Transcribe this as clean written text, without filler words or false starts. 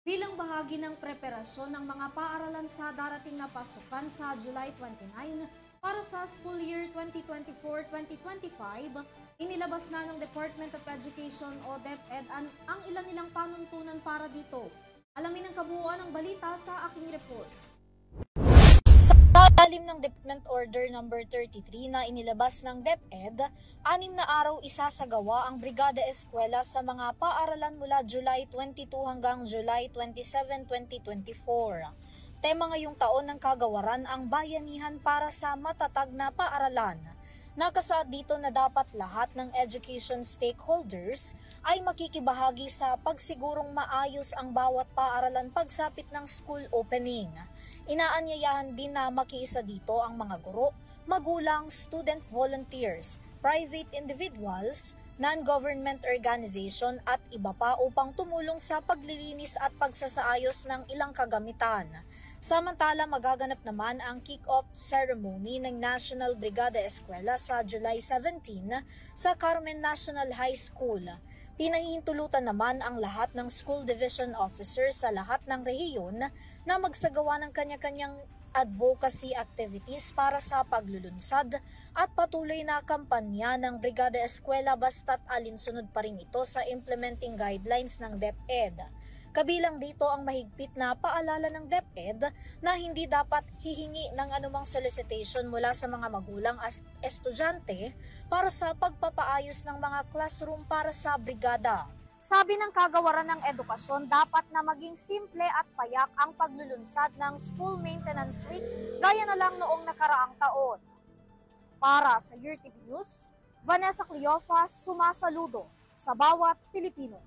Bilang bahagi ng preparasyon ng mga paaralan sa darating na pasukan sa July 29 para sa school year 2024-2025, inilabas na ng Department of Education o DepEd ang ilan nilang panuntunan para dito. Alamin ang kabuuan ng balita sa aking report. Sa ilalim ng Department Order No. 33 na inilabas ng DepEd, 6 na araw isasagawa ang Brigada Eskwela sa mga paaralan mula July 22 hanggang July 27, 2024. Tema ngayong taon ng kagawaran ang bayanihan para sa matatag na paaralan. Nakasaad dito na dapat lahat ng education stakeholders ay makikibahagi sa pagsigurong maayos ang bawat paaralan pagsapit ng school opening. Inaanyayahan din na makiisa dito ang mga guro, magulang, student volunteers, private individuals, non-government organization at iba pa upang tumulong sa paglilinis at pagsasaayos ng ilang kagamitan. Samantala, magaganap naman ang kick-off ceremony ng National Brigada Eskwela sa July 17 sa Carmen National High School. Pinahihintulutan naman ang lahat ng school division officers sa lahat ng rehiyon na magsagawa ng kanya-kanyang advocacy activities para sa paglulunsad at patuloy na kampanya ng Brigada Eskwela basta't alinsunod pa rin ito sa implementing guidelines ng DepEd. Kabilang dito ang mahigpit na paalala ng DepEd na hindi dapat hihingi ng anumang solicitation mula sa mga magulang at estudyante para sa pagpapaayos ng mga classroom para sa brigada. Sabi ng kagawaran ng edukasyon, dapat na maging simple at payak ang paglulunsad ng School Maintenance Week gaya na lang noong nakaraang taon. Para sa UrTV News, Vanessa Cleofas, sumasaludo sa bawat Pilipino.